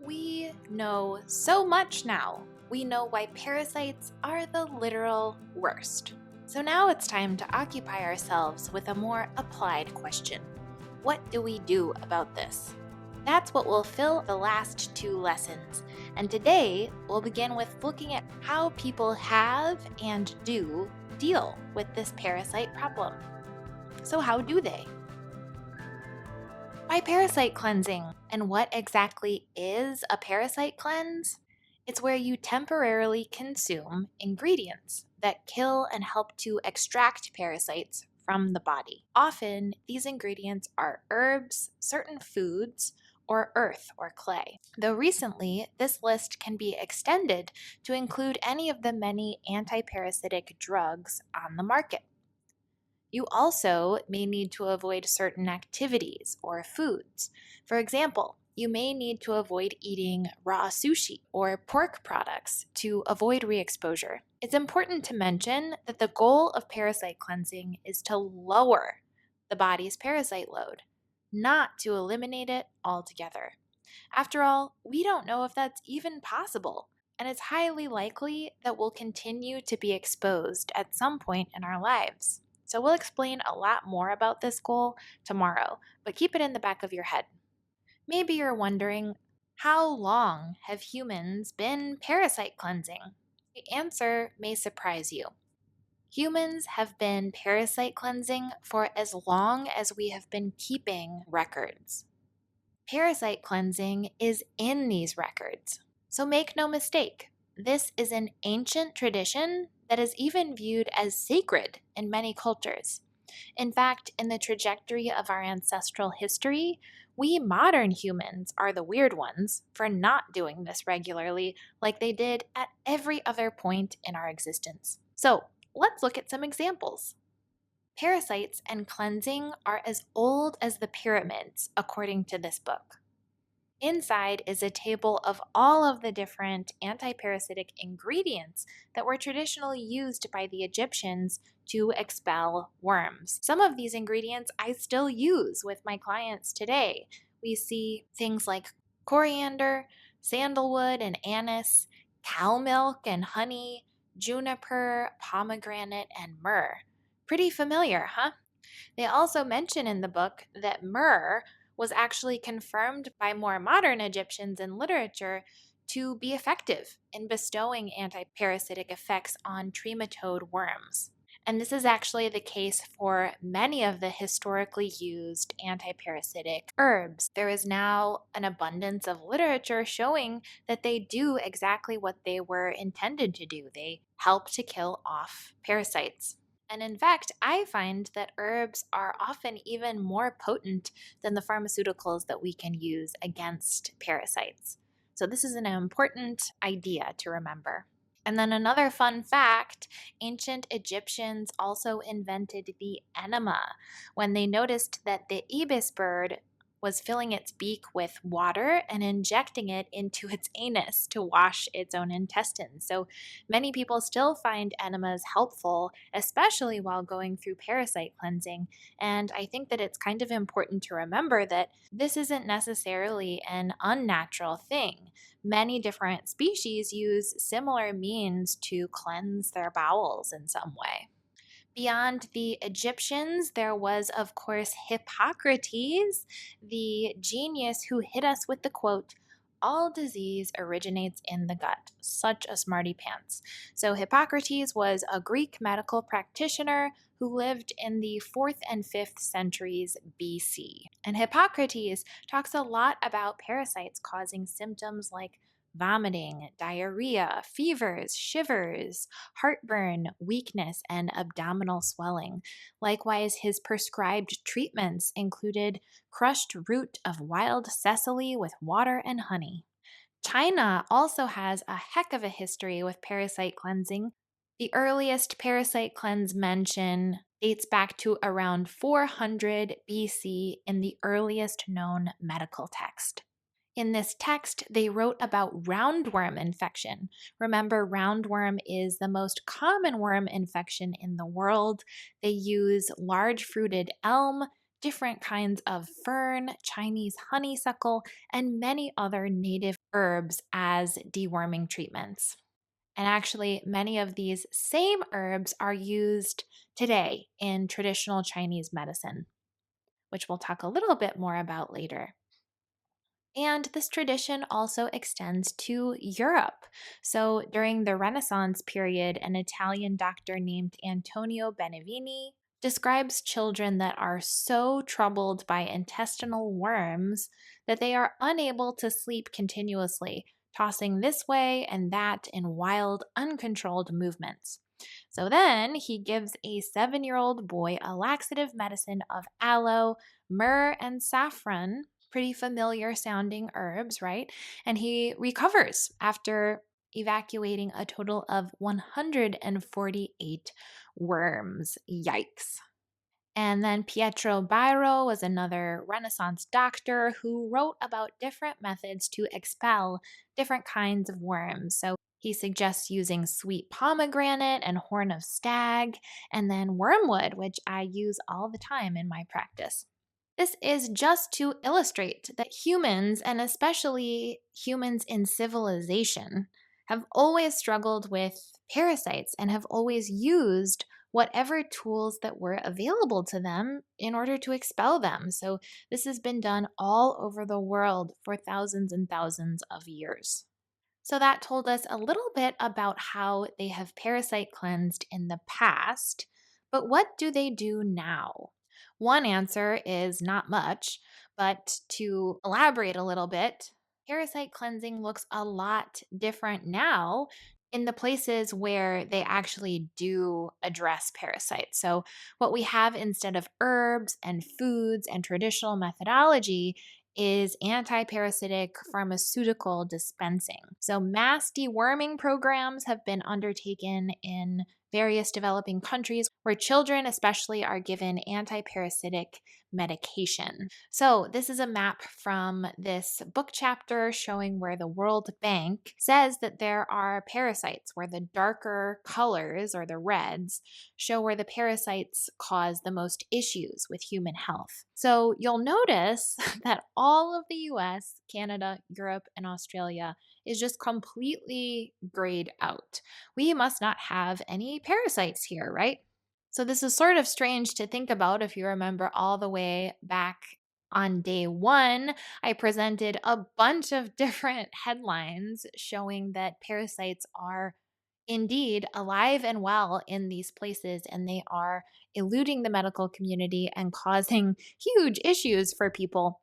We know so much now. We know why parasites are the literal worst. So now it's time to occupy ourselves with a more applied question. What do we do about this? That's what will fill the last two lessons. And today, we'll begin with looking at how people have and do deal with this parasite problem. So, how do they? By parasite cleansing. And what exactly is a parasite cleanse? It's where you temporarily consume ingredients that kill and help to extract parasites from the body. Often, these ingredients are herbs, certain foods, or earth or clay. Though recently, this list can be extended to include any of the many antiparasitic drugs on the market. You also may need to avoid certain activities or foods. For example, you may need to avoid eating raw sushi or pork products to avoid re-exposure. It's important to mention that the goal of parasite cleansing is to lower the body's parasite load, not to eliminate it altogether. After all, we don't know if that's even possible, and it's highly likely that we'll continue to be exposed at some point in our lives. So we'll explain a lot more about this goal tomorrow, but keep it in the back of your head. Maybe you're wondering, how long have humans been parasite cleansing? The answer may surprise you. Humans have been parasite cleansing for as long as we have been keeping records. Parasite cleansing is in these records. So make no mistake, this is an ancient tradition that is even viewed as sacred in many cultures. In fact, in the trajectory of our ancestral history, we modern humans are the weird ones for not doing this regularly like they did at every other point in our existence. So let's look at some examples. Parasites and cleansing are as old as the pyramids, according to this book. Inside is a table of all of the different antiparasitic ingredients that were traditionally used by the Egyptians to expel worms. Some of these ingredients I still use with my clients today. We see things like coriander, sandalwood and anise, cow milk and honey, juniper, pomegranate, and myrrh. Pretty familiar, huh? They also mention in the book that myrrh was actually confirmed by more modern Egyptians in literature to be effective in bestowing antiparasitic effects on trematode worms. And this is actually the case for many of the historically used antiparasitic herbs. There is now an abundance of literature showing that they do exactly what they were intended to do. They help to kill off parasites. And in fact, I find that herbs are often even more potent than the pharmaceuticals that we can use against parasites. So, this is an important idea to remember. And then another fun fact, ancient Egyptians also invented the enema when they noticed that the ibis bird was filling its beak with water and injecting it into its anus to wash its own intestines. So many people still find enemas helpful, especially while going through parasite cleansing. And I think that it's kind of important to remember that this isn't necessarily an unnatural thing. Many different species use similar means to cleanse their bowels in some way. Beyond the Egyptians, there was, of course, Hippocrates, the genius who hit us with the quote, "All disease originates in the gut." Such a smarty pants. So Hippocrates was a Greek medical practitioner who lived in the 4th and 5th centuries BC. And Hippocrates talks a lot about parasites causing symptoms like vomiting, diarrhea, fevers, shivers, heartburn, weakness, and abdominal swelling. Likewise, his prescribed treatments included crushed root of wild sesame with water and honey. China also has a heck of a history with parasite cleansing. The earliest parasite cleanse mention dates back to around 400 BC in the earliest known medical text. In this text, they wrote about roundworm infection. Remember, roundworm is the most common worm infection in the world. They use large fruited elm, different kinds of fern, Chinese honeysuckle, and many other native herbs as deworming treatments. And actually, many of these same herbs are used today in traditional Chinese medicine, which we'll talk a little bit more about later. And this tradition also extends to Europe. So during the Renaissance period, an Italian doctor named Antonio Benevini describes children that are so troubled by intestinal worms that they are unable to sleep continuously, tossing this way and that in wild, uncontrolled movements. So then he gives a 7-year-old boy a laxative medicine of aloe, myrrh, and saffron, pretty familiar sounding herbs, right? And he recovers after evacuating a total of 148 worms. Yikes. And then Pietro Bairo was another Renaissance doctor who wrote about different methods to expel different kinds of worms. So he suggests using sweet pomegranate and horn of stag, and then wormwood, which I use all the time in my practice. This is just to illustrate that humans, and especially humans in civilization, have always struggled with parasites and have always used whatever tools that were available to them in order to expel them. So, this has been done all over the world for thousands and thousands of years. So that told us a little bit about how they have parasite cleansed in the past, but what do they do now? One answer is not much, but to elaborate a little bit, parasite cleansing looks a lot different now in the places where they actually do address parasites. So, what we have instead of herbs and foods and traditional methodology is anti-parasitic pharmaceutical dispensing. So mass deworming programs have been undertaken in various developing countries where children especially are given anti-parasitic medication. So this is a map from this book chapter showing where the World Bank says that there are parasites where the darker colors or the reds show where the parasites cause the most issues with human health. So you'll notice that all of the US, Canada, Europe, and Australia is just completely grayed out. We must not have any parasites here, right? So this is sort of strange to think about if you remember all the way back on day one, I presented a bunch of different headlines showing that parasites are indeed alive and well in these places and they are eluding the medical community and causing huge issues for people.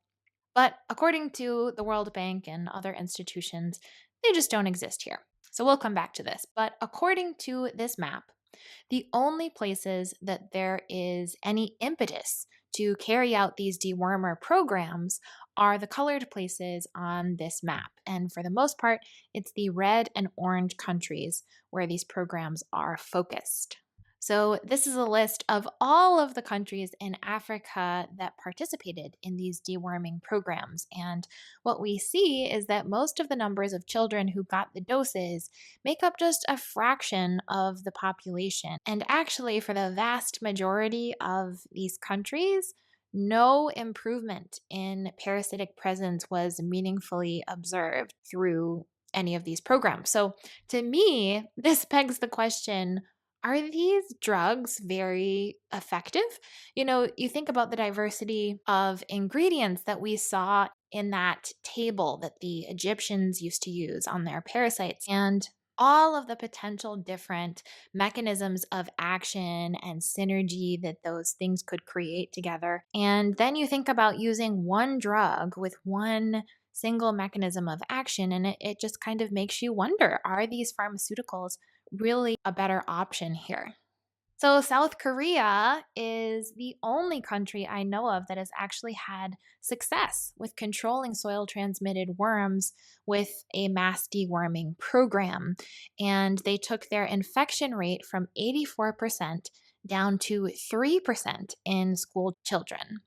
But according to the World Bank and other institutions, they just don't exist here. So we'll come back to this. But according to this map, the only places that there is any impetus to carry out these dewormer programs are the colored places on this map. And for the most part, it's the red and orange countries where these programs are focused. So, this is a list of all of the countries in Africa that participated in these deworming programs. And what we see is that most of the numbers of children who got the doses make up just a fraction of the population. And actually, for the vast majority of these countries, no improvement in parasitic presence was meaningfully observed through any of these programs. So, to me, this begs the question, are these drugs very effective? You know, you think about the diversity of ingredients that we saw in that table that the Egyptians used to use on their parasites and all of the potential different mechanisms of action and synergy that those things could create together. And then you think about using one drug with one single mechanism of action, and it just kind of makes you wonder, are these pharmaceuticals really a better option here? So, South Korea is the only country I know of that has actually had success with controlling soil transmitted worms with a mass deworming program. And they took their infection rate from 84% down to 3% in school children.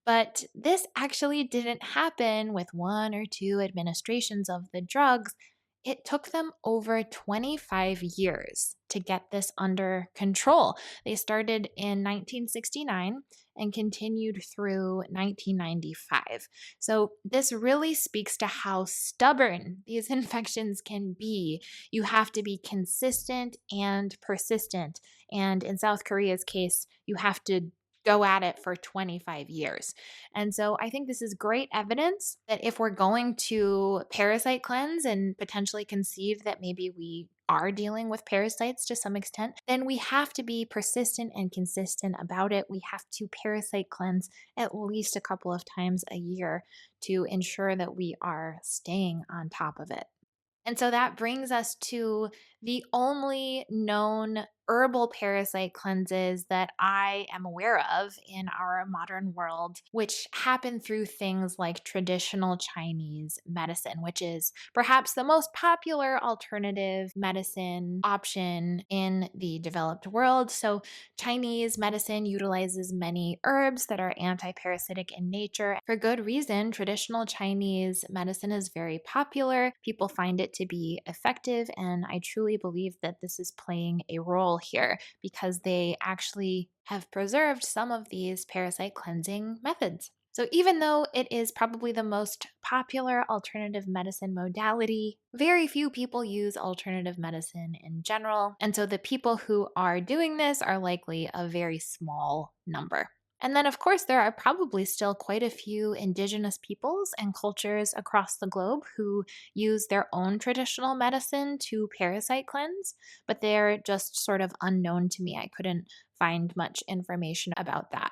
But this actually didn't happen with one or two administrations of the drugs. It took them over 25 years to get this under control. They started in 1969 and continued through 1995. So, this really speaks to how stubborn these infections can be. You have to be consistent and persistent. And in South Korea's case, you have to go at it for 25 years. And so I think this is great evidence that if we're going to parasite cleanse and potentially conceive that maybe we are dealing with parasites to some extent, then we have to be persistent and consistent about it. We have to parasite cleanse at least a couple of times a year to ensure that we are staying on top of it. And so that brings us to the only known herbal parasite cleanses that I am aware of in our modern world, which happen through things like traditional Chinese medicine, which is perhaps the most popular alternative medicine option in the developed world. So, Chinese medicine utilizes many herbs that are anti-parasitic in nature. For good reason, traditional Chinese medicine is very popular. People find it to be effective, and I truly believe that this is playing a role here because they actually have preserved some of these parasite cleansing methods. So, even though it is probably the most popular alternative medicine modality, very few people use alternative medicine in general. And so, the people who are doing this are likely a very small number. And then, of course, there are probably still quite a few indigenous peoples and cultures across the globe who use their own traditional medicine to parasite cleanse, but they're just sort of unknown to me. I couldn't find much information about that.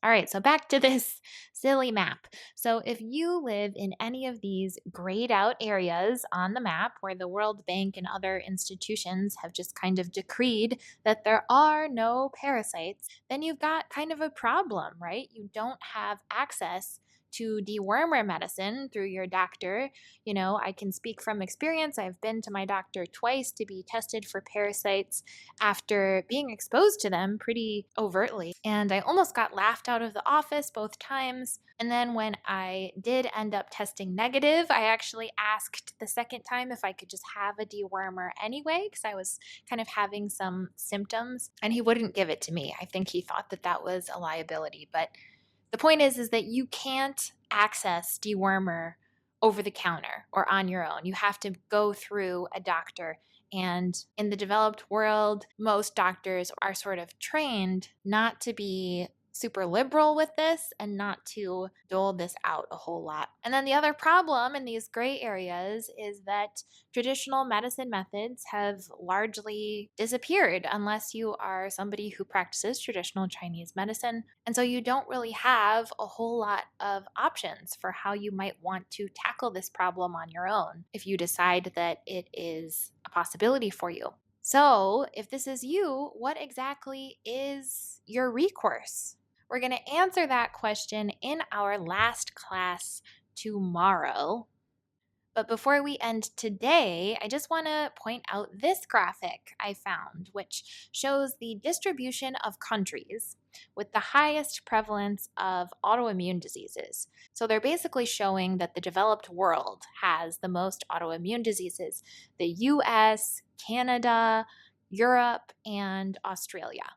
All right, so back to this silly map. So, if you live in any of these grayed out areas on the map where the World Bank and other institutions have just kind of decreed that there are no parasites, then you've got kind of a problem, right? You don't have access to dewormer medicine through your doctor. You know, I can speak from experience. I've been to my doctor twice to be tested for parasites after being exposed to them pretty overtly. And I almost got laughed out of the office both times. And then when I did end up testing negative, I actually asked the second time if I could just have a dewormer anyway, because I was kind of having some symptoms, and he wouldn't give it to me. I think he thought that that was a liability. But the point is that you can't access dewormer over the counter or on your own. You have to go through a doctor. And in the developed world, most doctors are sort of trained not to be super liberal with this and not to dole this out a whole lot. And then the other problem in these gray areas is that traditional medicine methods have largely disappeared unless you are somebody who practices traditional Chinese medicine. And so you don't really have a whole lot of options for how you might want to tackle this problem on your own if you decide that it is a possibility for you. So, if this is you, what exactly is your recourse? We're going to answer that question in our last class tomorrow. But before we end today, I just want to point out this graphic I found, which shows the distribution of countries with the highest prevalence of autoimmune diseases. So they're basically showing that the developed world has the most autoimmune diseases: the US, Canada, Europe, and Australia,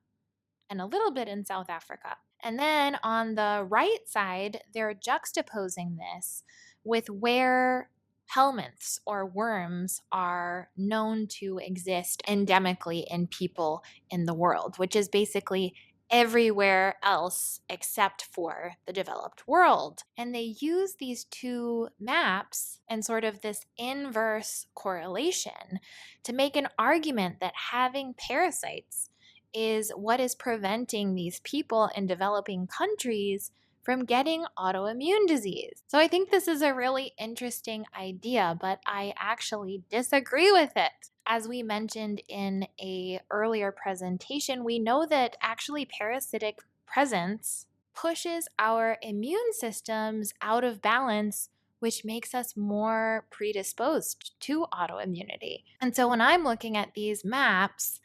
and a little bit in South Africa. And then on the right side, they're juxtaposing this with where helminths or worms are known to exist endemically in people in the world, which is basically everywhere else except for the developed world. And they use these two maps and sort of this inverse correlation to make an argument that having parasites is what is preventing these people in developing countries from getting autoimmune disease. So I think this is a really interesting idea, but I actually disagree with it. As we mentioned in a earlier presentation, we know that actually parasitic presence pushes our immune systems out of balance, which makes us more predisposed to autoimmunity. And so when I'm looking at these maps,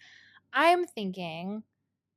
I'm thinking,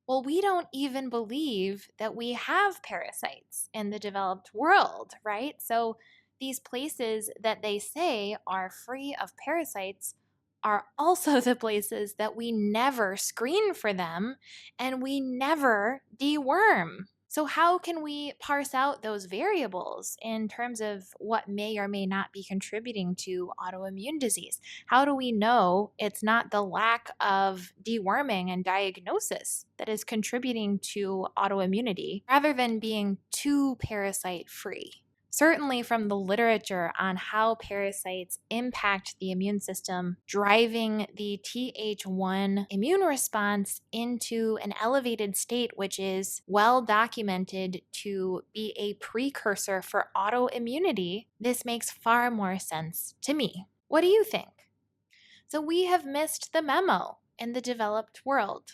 well, we don't even believe that we have parasites in the developed world, right? So these places that they say are free of parasites are also the places that we never screen for them and we never deworm. So, how can we parse out those variables in terms of what may or may not be contributing to autoimmune disease? How do we know it's not the lack of deworming and diagnosis that is contributing to autoimmunity rather than being too parasite free? Certainly, from the literature on how parasites impact the immune system, driving the Th1 immune response into an elevated state, which is well documented to be a precursor for autoimmunity, this makes far more sense to me. What do you think? So, we have missed the memo in the developed world.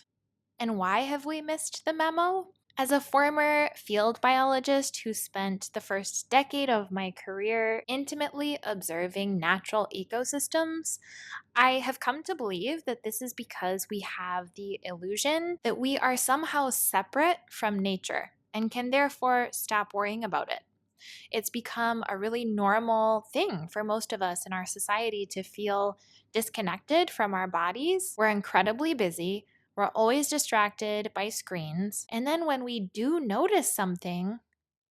And why have we missed the memo? As a former field biologist who spent the first decade of my career intimately observing natural ecosystems, I have come to believe that this is because we have the illusion that we are somehow separate from nature and can therefore stop worrying about it. It's become a really normal thing for most of us in our society to feel disconnected from our bodies. We're incredibly busy. We're always distracted by screens. And then when we do notice something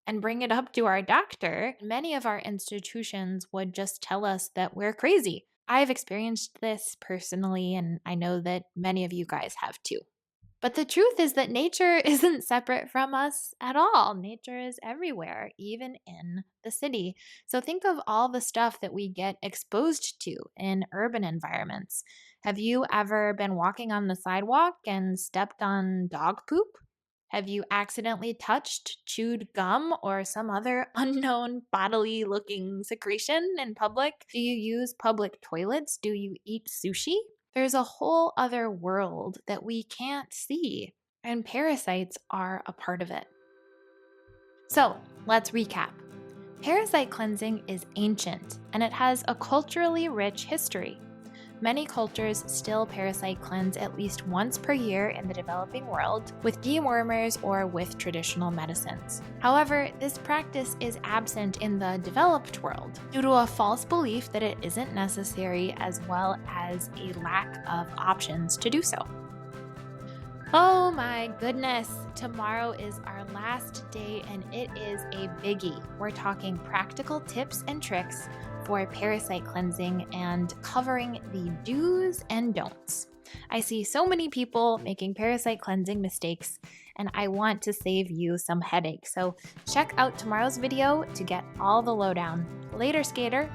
and bring it up to our doctor, many of our institutions would just tell us that we're crazy. I've experienced this personally, and I know that many of you guys have too. But the truth is that nature isn't separate from us at all. Nature is everywhere, even in the city. So think of all the stuff that we get exposed to in urban environments. Have you ever been walking on the sidewalk and stepped on dog poop? Have you accidentally touched chewed gum or some other unknown bodily looking secretion in public? Do you use public toilets? Do you eat sushi? There's a whole other world that we can't see, and parasites are a part of it. So let's recap. Parasite cleansing is ancient, and it has a culturally rich history. Many cultures still parasite cleanse at least once per year in the developing world with dewormers or with traditional medicines. However, this practice is absent in the developed world due to a false belief that it isn't necessary, as well as a lack of options to do so. Oh my goodness, tomorrow is our last day and it is a biggie. We're talking practical tips and tricks for parasite cleansing and covering the do's and don'ts. I see so many people making parasite cleansing mistakes, and I want to save you some headache. So check out tomorrow's video to get all the lowdown. Later, skater.